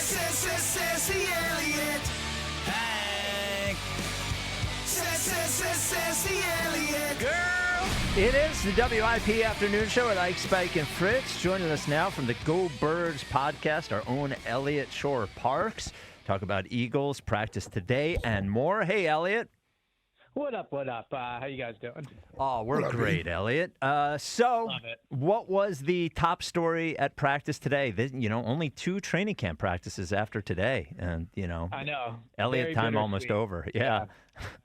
Sassy Eliot. Hank. Sassy Eliot. Girl. It is the WIP Afternoon Show with Ike, Spike, and Fritz. Joining us now from the Go Birds podcast, our own Eliot Shorr-Parks. Talk about Eagles, practice today, and more. Hey, Eliot. What up? How you guys doing? Oh, we're great, Eliot. So, what was the top story at practice today? Only 2 training camp practices after today, and I know. Eliot time almost over. Yeah.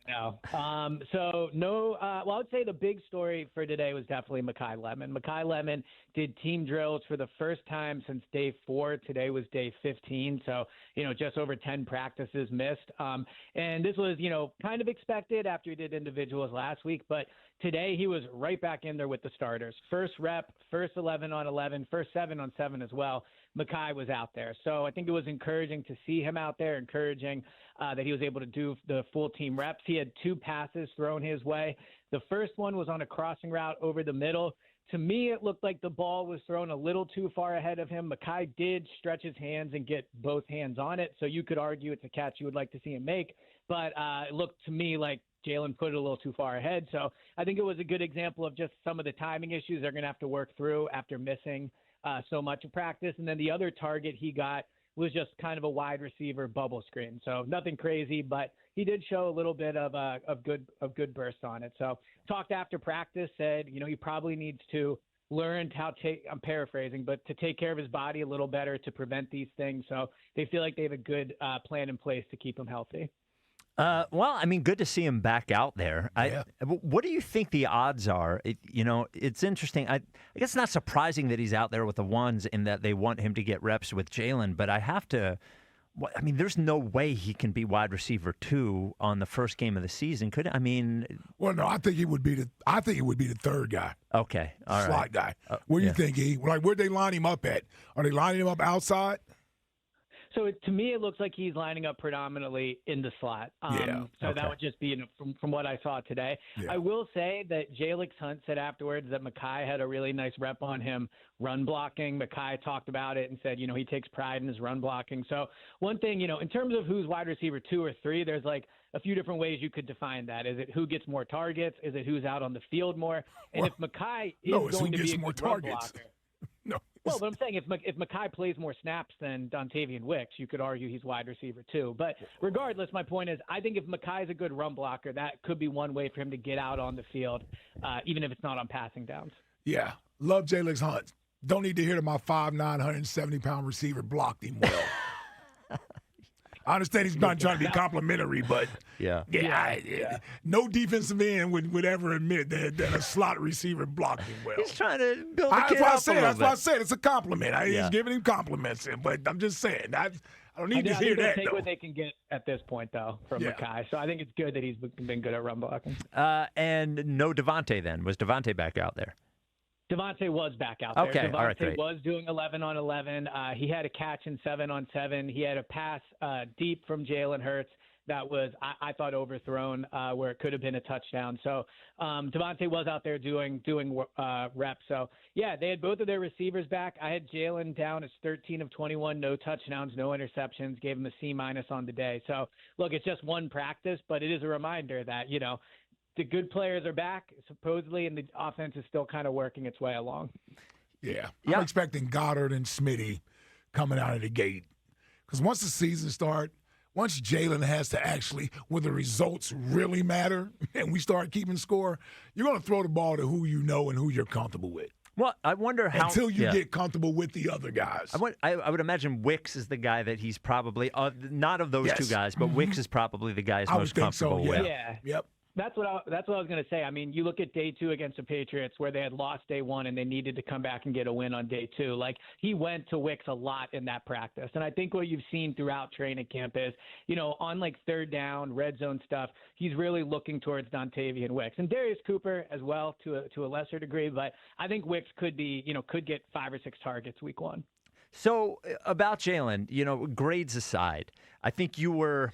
No. I would say the big story for today was definitely Makai Lemon. Makai Lemon did team drills for the first time since day 4. Today was day 15. So, just over 10 practices missed. And this was, kind of expected after he did individuals last week. But today he was right back in there with the starters. First rep, first 11 on 11, first 7 on 7 as well. Makai was out there. So I think it was encouraging to see him out there, encouraging that he was able to do the full team reps. He had 2 passes thrown his way. The first one was on a crossing route over the middle. To me, it looked like the ball was thrown a little too far ahead of him. Makai did stretch his hands and get both hands on it, so you could argue it's a catch you would like to see him make. But it looked to me like Jalen put it a little too far ahead. So I think it was a good example of just some of the timing issues they're going to have to work through after missing so much of practice. And then the other target he got was just kind of a wide receiver bubble screen. So nothing crazy, but he did show a little bit of good burst on it. So talked after practice, said, he probably needs to learn how to I'm paraphrasing, but to take care of his body a little better to prevent these things. So they feel like they have a good plan in place to keep him healthy. Good to see him back out there. What do you think the odds are? It's interesting. I guess it's not surprising that he's out there with the ones in that they want him to get reps with Jalen, but there's no way he can be wide receiver 2 on the first game of the season, could it? Well, no, I think he would be the third guy. Okay, all right. Slot guy. Where do you think where'd they line him up at? Are they lining him up outside? So to me, it looks like he's lining up predominantly in the slot. That would just be from what I saw today. Yeah. I will say that Jalix Hunt said afterwards that Makai had a really nice rep on him run blocking. Makai talked about it and said, he takes pride in his run blocking. So one thing, in terms of who's wide receiver 2 or 3, there's like a few different ways you could define that. Is it who gets more targets? Is it who's out on the field more? And if Makai is going to be a good run blocker. No. Well, but I'm saying if Makai plays more snaps than Dontavian Wicks, you could argue he's wide receiver 2. But regardless, my point is I think if Makai's a good run blocker, that could be one way for him to get out on the field, even if it's not on passing downs. Yeah. Love Jalix Hunt. Don't need to hear that my 5'9", 170-pound receiver blocked him well. I understand he's not trying to be complimentary, but no defensive end would ever admit that a slot receiver blocked him well. He's trying to build the kid That's up why I said it's a compliment. He's giving him compliments, but I'm just saying I don't need to hear that. Take what they can get at this point, though, from Makai. So I think it's good that he's been good at run blocking. And no Devontae then. Was Devontae back out there? Devontae was back out there. Okay, all right, great. Was doing 11 on 11. He had a catch in 7 on 7. He had a pass deep from Jalen Hurts that was, I thought, overthrown where it could have been a touchdown. So Devontae was out there doing reps. So, they had both of their receivers back. I had Jalen down as 13 of 21, no touchdowns, no interceptions, gave him a C- on the day. So, look, it's just one practice, but it is a reminder that, the good players are back, supposedly, and the offense is still kind of working its way along. Yeah. I'm expecting Goddard and Smitty coming out of the gate. Because once the season starts, once Jalen has to actually, when the results really matter and we start keeping score, you're going to throw the ball to who you know and who you're comfortable with. Well, I wonder how until you get comfortable with the other guys. I would imagine Wicks is the guy that he's probably not of those 2 guys, but Wicks is probably the guy he's most comfortable with. Yeah. Yep. That's what I was going to say. I mean, you look at day 2 against the Patriots where they had lost day 1 and they needed to come back and get a win on day 2. Like, he went to Wicks a lot in that practice. And I think what you've seen throughout training camp is, on like third down, red zone stuff, he's really looking towards Dontavian Wicks. And Darius Cooper as well to a lesser degree. But I think Wicks could get 5 or 6 targets week 1. So about Jalen, grades aside, I think you were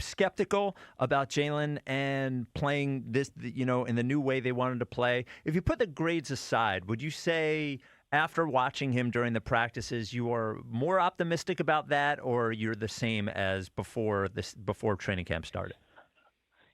skeptical about Jalen and playing this, in the new way they wanted to play. If you put the grades aside, would you say after watching him during the practices, you are more optimistic about that, or you're the same as before training camp started?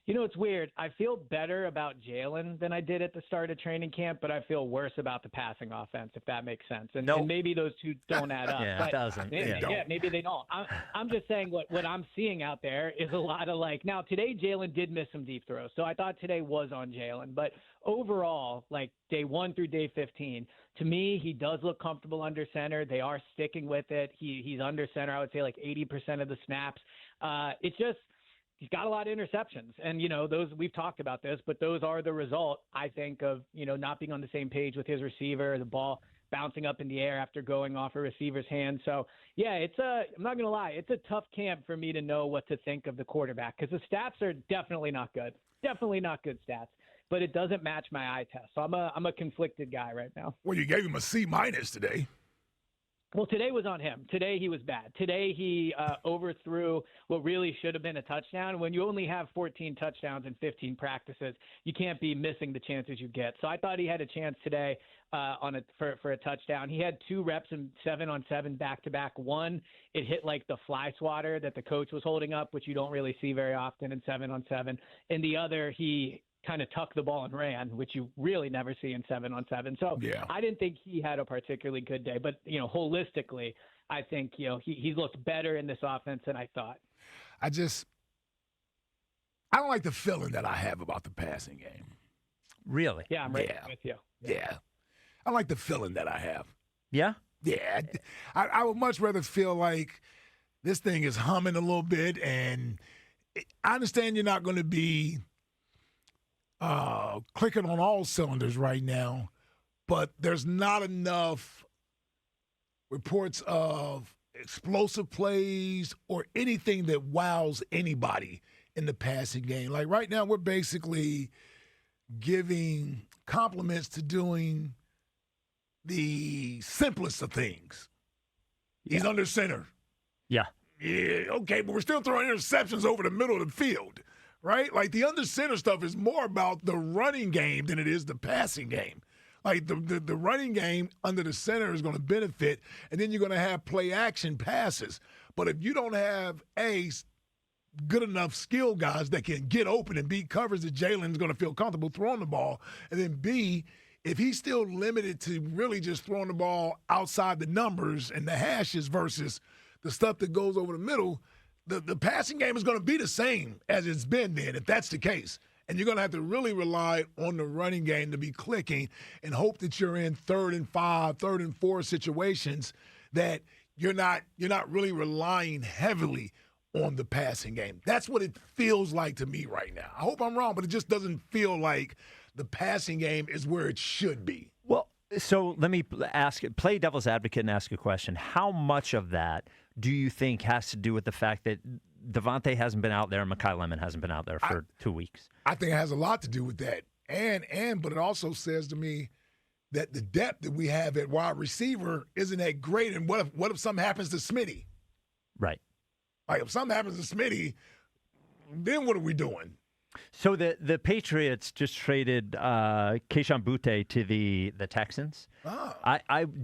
You know, it's weird. I feel better about Jalen than I did at the start of training camp, but I feel worse about the passing offense, if that makes sense. And maybe those two don't add up. Yeah, it doesn't. Maybe they don't. I'm just saying what I'm seeing out there is a lot of now today Jalen did miss some deep throws. So I thought today was on Jalen. But overall, day 1 through day 15, to me, he does look comfortable under center. They are sticking with it. He's under center, I would say 80% of the snaps. It's just, he's got a lot of interceptions, and those, we've talked about this, but those are the result, I think, of not being on the same page with his receiver, the ball bouncing up in the air after going off a receiver's hand. So yeah, I'm not gonna lie, it's a tough camp for me to know what to think of the quarterback, because the stats are definitely not good stats, but it doesn't match my eye test. So I'm a conflicted guy right now. Well, you gave him a C- today. Well, today was on him. Today he was bad. Today he overthrew what really should have been a touchdown. When you only have 14 touchdowns in 15 practices, you can't be missing the chances you get. So I thought he had a chance today for a touchdown. He had 2 reps in 7-on-7 back-to-back. One, it hit the fly swatter that the coach was holding up, which you don't really see very often in 7-on-7. And the other, he kind of tucked the ball and ran, which you really never see in 7-on-7. So yeah. I didn't think he had a particularly good day, but holistically, I think he's looked better in this offense than I thought. I don't like the feeling that I have about the passing game. Really? Yeah, I'm right with you. Yeah. I like the feeling that I have. Yeah? Yeah. I would much rather feel like this thing is humming a little bit, and I understand you're not going to be clicking on all cylinders right now, but there's not enough reports of explosive plays or anything that wows anybody in the passing game. Right now, we're basically giving compliments to doing the simplest of things. He's under center. Yeah. Yeah, okay, but we're still throwing interceptions over the middle of the field. Right? The under center stuff is more about the running game than it is the passing game. The running game under the center is going to benefit, and then you're going to have play action passes. But if you don't have good enough skill guys that can get open and beat covers, that Jalen's going to feel comfortable throwing the ball, and then B, if he's still limited to really just throwing the ball outside the numbers and the hashes versus the stuff that goes over the middle, the passing game is going to be the same as it's been then, if that's the case. And you're going to have to really rely on the running game to be clicking and hope that you're in 3rd and 5, 3rd and 4 situations that you're not really relying heavily on the passing game. That's what it feels like to me right now. I hope I'm wrong, but it just doesn't feel like the passing game is where it should be. Well, so let me play devil's advocate and ask a question. How much of that do you think has to do with the fact that Devontae hasn't been out there and Makai Lemon hasn't been out there for 2 weeks? I think it has a lot to do with that. But it also says to me that the depth that we have at wide receiver isn't that great. And what if something happens to Smitty? Right. If something happens to Smitty, then what are we doing? So the Patriots just traded Kayshon Boutte to the Texans. Oh.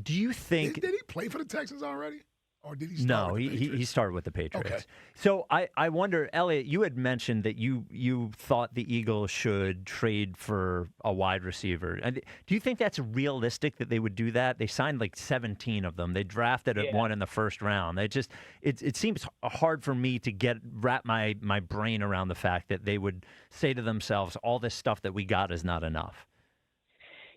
Do you think did he play for the Texans already? Or did he start with the Patriots? he started with the Patriots. Okay. So I wonder, Eliot, you had mentioned that you thought the Eagles should trade for a wide receiver. Do you think that's realistic that they would do that? They signed 17 of them. They drafted one in the first round. It seems hard for me to wrap my brain around the fact that they would say to themselves, all this stuff that we got is not enough.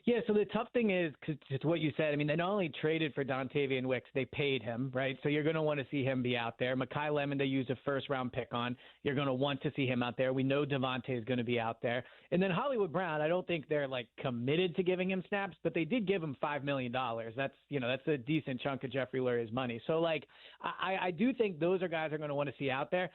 Yeah, so the tough thing is, because it's what you said, they not only traded for Dontavian Wicks, they paid him, right? So you're going to want to see him be out there. Makai Lemon, they used a first-round pick on. You're going to want to see him out there. We know Devontae is going to be out there. And then Hollywood Brown, I don't think they're, committed to giving him snaps, but they did give him $5 million. That's a decent chunk of Jeffrey Lurie's money. So, I do think those are guys are going to want to see out there.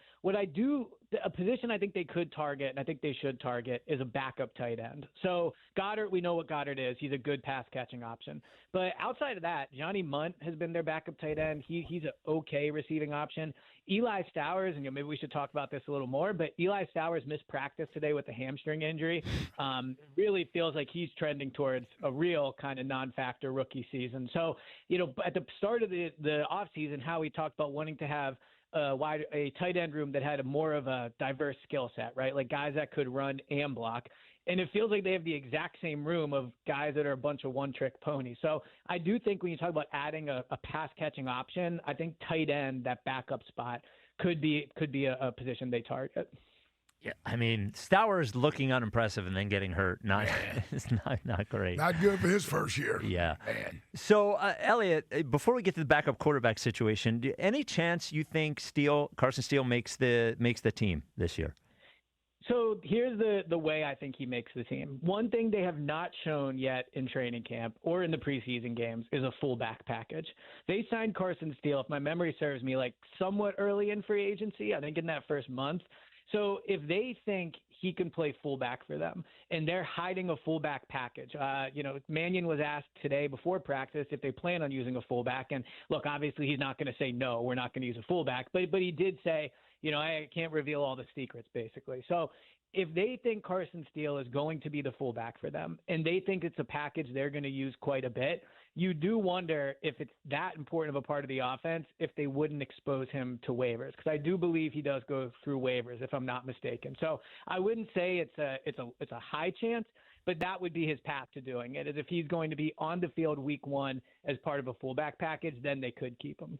A position I think they could target, and I think they should target, is a backup tight end. So Goddard, we know what Goddard is. He's a good pass catching option. But outside of that, Johnny Munt has been their backup tight end. He's an okay receiving option. Eli Stowers, and maybe we should talk about this a little more, but Eli Stowers missed practice today with a hamstring injury. Really feels like he's trending towards a real kind of non-factor rookie season. So, at the start of the offseason, Howie talked about wanting to have a tight end room that had more of a diverse skill set, right? Like guys that could run and block. And it feels like they have the exact same room of guys that are a bunch of one-trick ponies. So I do think when you talk about adding a pass-catching option, I think tight end, that backup spot, could be a position they target. Yeah, I mean, Stowers looking unimpressive and then getting hurt. It's not great. Not good for his first year. Yeah. Man. So, Eliot, before we get to the backup quarterback situation, any chance you think Carson Steele makes the team this year? So here's the way I think he makes the team. One thing they have not shown yet in training camp or in the preseason games is a fullback package. They signed Carson Steele, if my memory serves me, like somewhat early in free agency, I think in that first month. So if they think he can play fullback for them and they're hiding a fullback package, Mannion was asked today before practice if they plan on using a fullback. And look, obviously he's not going to say, no, we're not going to use a fullback. But he did say, I can't reveal all the secrets, basically. So if they think Carson Steele is going to be the fullback for them and they think it's a package they're going to use quite a bit, you do wonder if it's that important of a part of the offense, if they wouldn't expose him to waivers. Because I do believe he does go through waivers, if I'm not mistaken. So I wouldn't say it's a high chance, but that would be his path to doing it, is if he's going to be on the field week one as part of a fullback package, then they could keep him.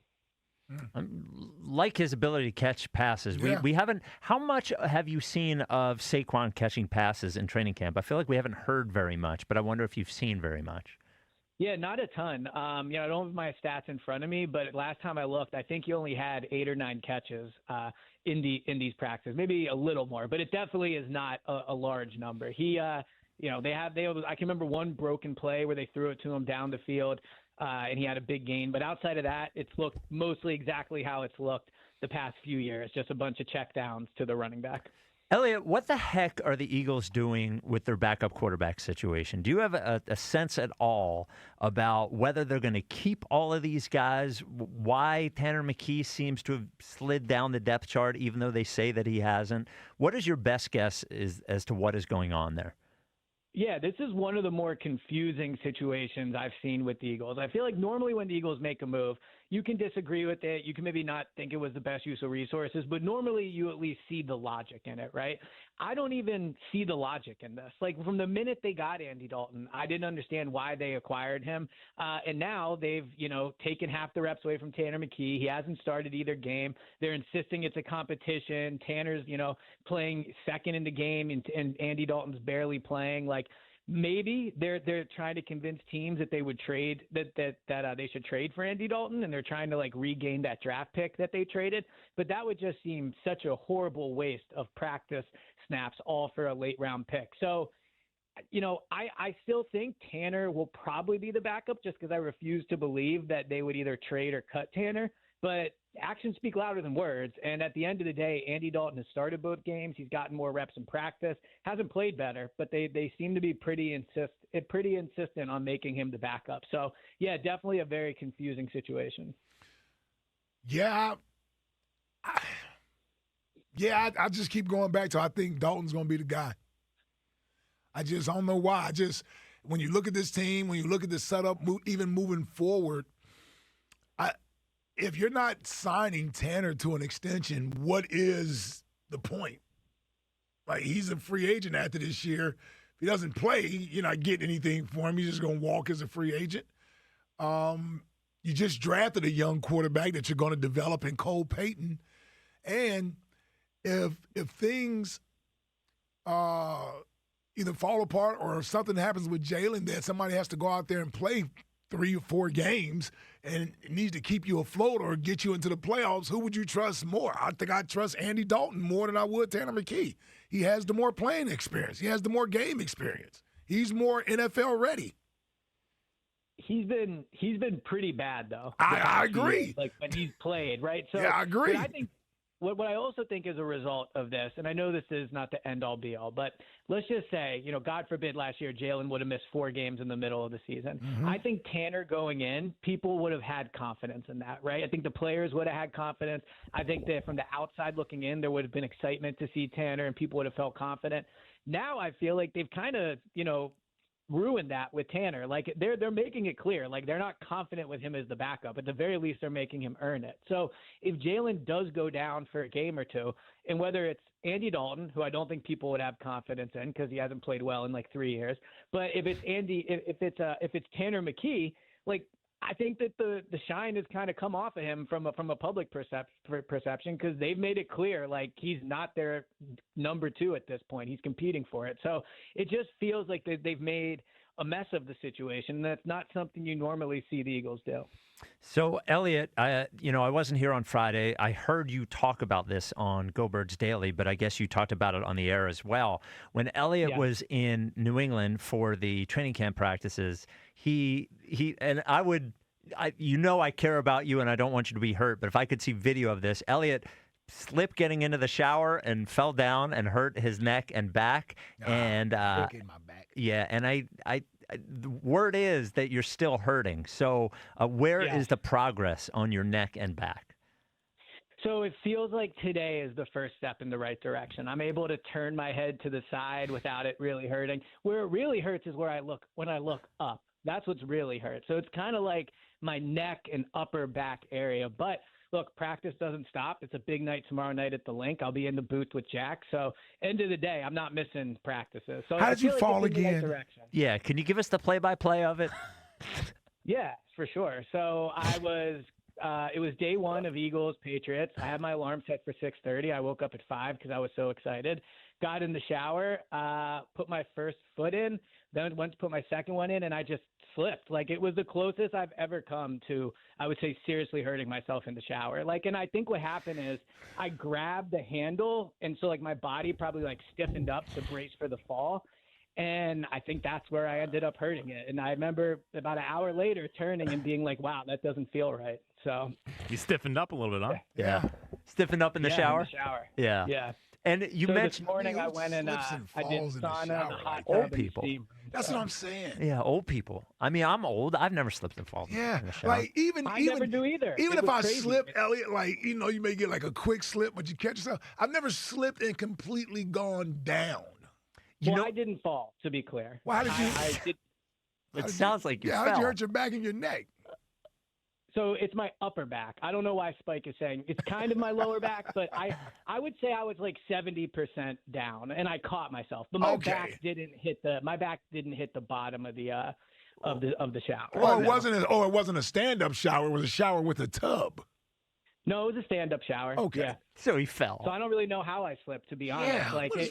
Like his ability to catch passes. Yeah. We haven't. How much have you seen of Saquon catching passes in training camp? I feel like we haven't heard very much, but I wonder if you've seen very much. Yeah, not a ton. I don't have my stats in front of me, but last time I looked, I think he only had 8 or 9 catches in these practices, maybe a little more, but it definitely is not a large number. He, I can remember one broken play where they threw it to him down the field. And he had a big gain. But outside of that, it's looked mostly exactly how it's looked the past few years, just a bunch of checkdowns to the running back. Eliot, what the heck are the Eagles doing with their backup quarterback situation? Do you have a sense at all about whether they're going to keep all of these guys, why Tanner McKee seems to have slid down the depth chart, even though they say that he hasn't? What is your best guess as to what is going on there? Yeah, this is one of the more confusing situations I've seen with the Eagles. I feel like normally when the Eagles make a move, you can disagree with it. You can maybe not think it was the best use of resources, but normally you at least see the logic in it, right? I don't even see the logic in this. Like from the minute they got Andy Dalton, I didn't understand why they acquired him. And now they've, taken half the reps away from Tanner McKee. He hasn't started either game. They're insisting it's a competition. Tanner's, playing second in the game and Andy Dalton's barely playing. Like, maybe they're trying to convince teams that they would trade that they should trade for Andy Dalton, and they're trying to regain that draft pick that they traded. But that would just seem such a horrible waste of practice snaps, all for a late round pick. So, I still think Tanner will probably be the backup, just because I refuse to believe that they would either trade or cut Tanner. But actions speak louder than words. And at the end of the day, Andy Dalton has started both games. He's gotten more reps in practice, hasn't played better, but they seem to be pretty insistent on making him the backup. So, yeah, definitely a very confusing situation. Yeah. I just keep going back to I think Dalton's going to be the guy. I don't know why. When you look at this team, when you look at the setup, even moving forward, if you're not signing Tanner to an extension, what is the point? He's a free agent after this year. If he doesn't play, you're not getting anything for him. He's just going to walk as a free agent. You just drafted a young quarterback that you're going to develop in Cole Payton. And if things either fall apart or something happens with Jalen that somebody has to go out there and play 3 or 4 games and it needs to keep you afloat or get you into the playoffs, who would you trust more? I think I'd trust Andy Dalton more than I would Tanner McKee. He has the more playing experience. He has the more game experience. He's more NFL ready. He's been pretty bad, though. I agree. When he's played, right? So, yeah, I agree. I think what I also think is a result of this, and I know this is not the end-all be-all, but let's just say, God forbid last year Jalen would have missed 4 games in the middle of the season. Mm-hmm. I think Tanner going in, people would have had confidence in that, right? I think the players would have had confidence. I think that from the outside looking in, there would have been excitement to see Tanner, and people would have felt confident. Now I feel like they've kind of, ruined that with Tanner. Like they're making it clear, like they're not confident with him as the backup. At the very least, they're making him earn it. So if Jalen does go down for a game or two, and whether it's Andy Dalton, who I don't think people would have confidence in because he hasn't played well in like 3 years, but if it's if it's Tanner McKee, like I think that the shine has kind of come off of him from a public perception because they've made it clear like he's not their number 2 at this point. He's competing for it. So it just feels like they've made a mess of the situation. That's not something you normally see the Eagles do. So, Eliot, I wasn't here on Friday. I heard you talk about this on Go Birds Daily, but I guess you talked about it on the air as well. When Eliot was in New England for the training camp practices, he and I care about you and I don't want you to be hurt, but if I could see video of this, Eliot slipped getting into the shower and fell down and hurt his neck and back. And broken my back. Yeah, and the word is that you're still hurting. So where is the progress on your neck and back? So it feels like today is the first step in the right direction. I'm able to turn my head to the side without it really hurting. Where it really hurts is when I look up. That's what's really hurt. So it's kind of like my neck and upper back area. But look, practice doesn't stop. It's a big night tomorrow night at the Link. I'll be in the booth with Jack. So end of the day, I'm not missing practices. So how did you fall again? Yeah, can you give us the play-by-play of it? Yeah, for sure. So it was day 1 of Eagles Patriots. I had my alarm set for 6:30. I woke up at 5 because I was so excited. Got in the shower, put my first foot in, then went to put my second one in, and I just slipped. Like it was the closest I've ever come to, I would say, seriously hurting myself in the shower. And I think what happened is I grabbed the handle, and so like my body probably like stiffened up to brace for the fall. And I think that's where I ended up hurting it. And I remember about an hour later turning and being like, wow, that doesn't feel right. So you stiffened up a little bit, huh? Yeah. Stiffened up in the shower? In the shower. Yeah. Yeah. And you mentioned this morning I went and I did sauna, the hot tub, old people. Steam. That's what I'm saying. Yeah, old people. I mean, I'm old. I've never slipped and fallen. Yeah, in the shower. like I never do either. Even it if I crazy. slip, Eliot, like you may get like a quick slip, but you catch yourself. I've never slipped and completely gone down. I didn't fall, to be clear. Well, how did you? I did. It sounds like you fell. How did you hurt your back and your neck? So it's my upper back. I don't know why Spike is saying it's kind of my lower back, but I would say I was like 70% down, and I caught myself. But my back didn't hit the bottom of the shower. Well, it wasn't a stand-up shower. It was a shower with a tub. No, it was a stand-up shower. Okay. Yeah. So he fell. So I don't really know how I slipped, to be honest. Yeah.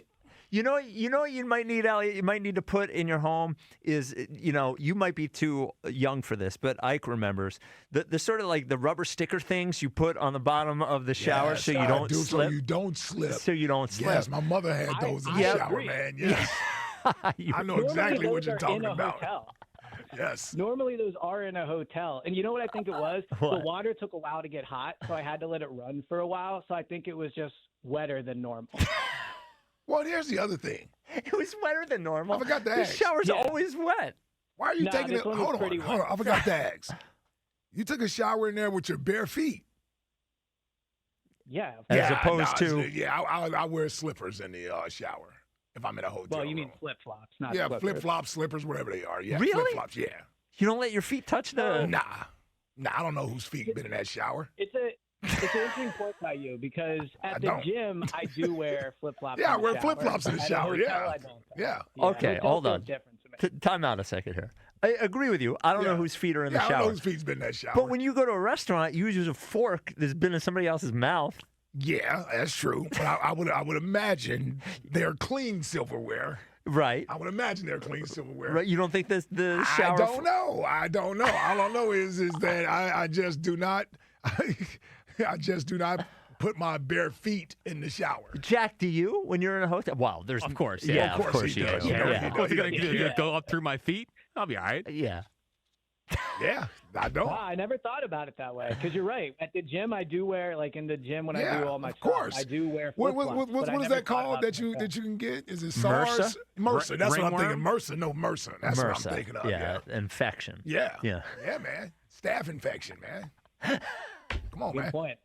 You know what you might need, Eliot? You might need to put in your home is, you might be too young for this, but Ike remembers the sort of like the rubber sticker things you put on the bottom of the shower so you don't slip. So you don't slip. So you don't slip. Yes, my mother had those in the shower, agree. man. Yes. I know exactly what you're talking about. Hotel. Yes. Normally those are in a hotel. And you know what I think it was? What? The water took a while to get hot, so I had to let it run for a while. So I think it was just wetter than normal. Well, here's the other thing. It was wetter than normal. I forgot to The ask. shower's always wet. Why are you taking it? Hold on. I forgot to ask. You took a shower in there with your bare feet. Yeah. As opposed to. Yeah, I wear slippers in the shower if I'm in a hotel Well, you room. mean flip-flops, not Yeah, slippers. flip-flops, slippers, whatever they are. Yeah, Really? flip-flops, yeah. You don't let your feet touch the. Nah, I don't know whose feet been in that shower. It's an interesting point by you because at the gym I do wear flip-flops. Yeah, I in the wear shower. flip-flops in the At a shower, hotel, yeah. I don't. Yeah. Okay, hotels hold feel on. different to me. Time out a second here. I agree with you. I don't know whose feet are in the I don't know shower. whose feet's been in that shower. But when you go to a restaurant, you use a fork that's been in somebody else's mouth. Yeah, that's true. But I would imagine they're clean silverware. Right. I would imagine they're clean silverware. Right. You don't think the shower? I don't know. All I know is that I just do not. I just do not put my bare feet in the shower. Jack, do you when you're in a hotel? Well, there's Of course, yeah, yeah. of course he you does. do. You know Yeah. he does. What's it going to go up through my feet? I'll be all right. Yeah. Yeah, I don't. Wow, I never thought about it that way. Because you're right. At the gym, I do wear, like in the gym when I do all my of stuff, course. I do wear What flip-flops. is never that thought called about that you can get? Is it SARS? MRSA. That's what I'm thinking. MRSA. No, MRSA. That's what I'm thinking of. Yeah, infection. Yeah. Yeah, man. Staph infection, man. Come on, Good man. point.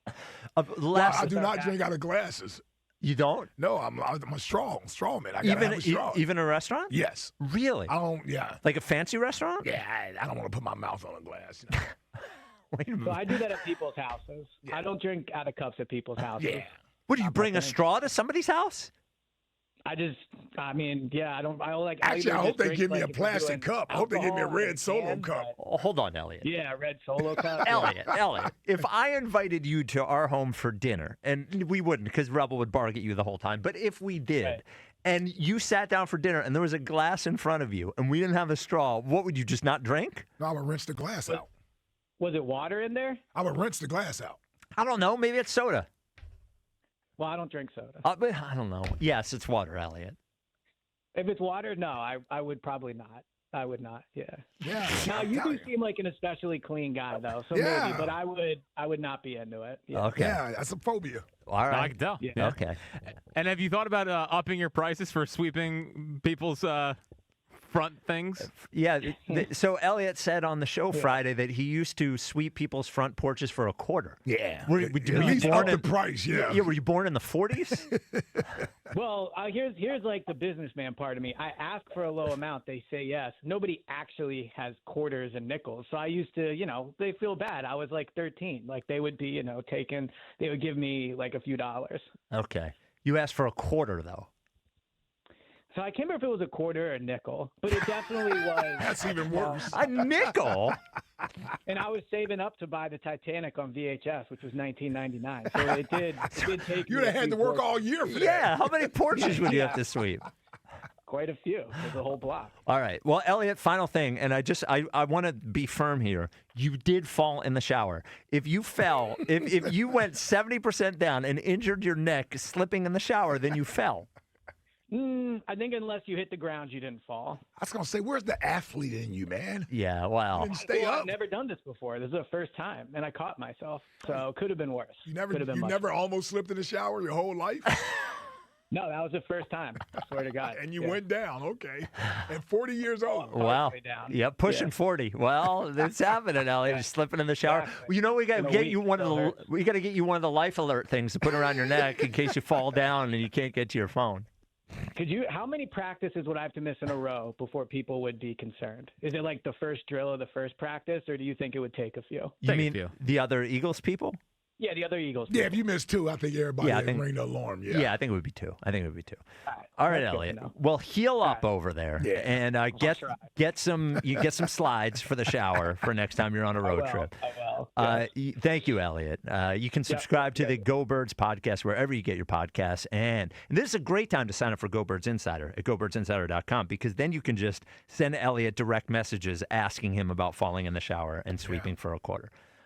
I do not drink out of glasses. You don't? No, I'm a strong man. I gotta have a straw. Even a restaurant? Yes. Really? I don't. Yeah. Like a fancy restaurant? Yeah. I don't want to put my mouth on a glass. You know? Wait a minute. So I do that at people's houses. Yeah. I don't drink out of cups at people's houses. Yeah. What, do you bring a straw to somebody's house? I don't like. Actually, I hope they give me a if you're plastic doing cup. I hope they give me a alcohol in red solo can, cup. Oh, hold on, Elliot. Yeah, red solo cup. Elliot, if I invited you to our home for dinner, and we wouldn't because Rebel would bark at you the whole time, but if we did, Right. and you sat down for dinner and there was a glass in front of you and we didn't have a straw, what would you just not drink? No, I would rinse the glass out. Was it water in there? I would rinse the glass out. I don't know. Maybe it's soda. Well, I don't drink soda. But I don't know. Yes, it's water, Elliot. If it's water, no, I would probably not. I would not. Yeah. Yeah. Now you do seem like an especially clean guy, though. So Yeah. maybe, but I would not be into it. Yeah. Okay. Yeah, that's a phobia. All I right. can tell. Yeah. Okay. And have you thought about upping your prices for sweeping people's front things? Yeah. So Elliot said on the show Friday that he used to sweep people's front porches for $0.25. Yeah. Were At you least born up the in price, yeah. Yeah. Were you born in the 40s? Well, here's like the businessman part of me. I ask for a low amount, they say yes. Nobody actually has quarters and nickels. So I used to, they feel bad. I was like 13. Like they would be, they would give me like a few dollars. Okay. You asked for $0.25 though. So I can't remember if it was a quarter or a nickel, but it definitely was. That's even worse. A nickel? And I was saving up to buy the Titanic on VHS, which was $19.99. So it did take. You'd have had to work all year for that. Yeah. How many porches would you have to sweep? Quite a few. There's a whole block. All right. Well, Elliot, final thing, and I want to be firm here. You did fall in the shower. If you fell, if you went 70% down and injured your neck slipping in the shower, then you fell. I think unless you hit the ground, you didn't fall. I was going to say, where's the athlete in you, man? Yeah, well. You didn't stay Well, up. I've never done this before. This is the first time, and I caught myself. So it could have been worse. You never Could have been much worse. almost slipped in the shower your whole life? No, that was the first time. I swear to God. And you went down, okay. At 40 years old. Wow. way down. Yep, pushing 40. Well, it's happening, Elliot. Just slipping in the shower. Exactly. Well, you know, we got to In a get week, you one of still the hurts. we got to get you one of the life alert things to put around your neck in case you fall down and you can't get to your phone. How many practices would I have to miss in a row before people would be concerned? Is it like the first drill of the first practice, or do you think it would take a few? You Take a mean few. the other Eagles people? Yeah, the other Eagles. Yeah, if you miss two, I think everybody Yeah, I would think- ring the alarm. Yeah, I think it would be two. All right, That's good to Elliot. know. Well, heal up right. over there, Yeah. and get some slides for the shower for next time you're on a road trip. I will. Thank you, Elliot. You can subscribe to the Go Birds podcast wherever you get your podcasts, and this is a great time to sign up for Go Birds Insider at GoBirdsInsider.com because then you can just send Elliot direct messages asking him about falling in the shower and sweeping for $0.25.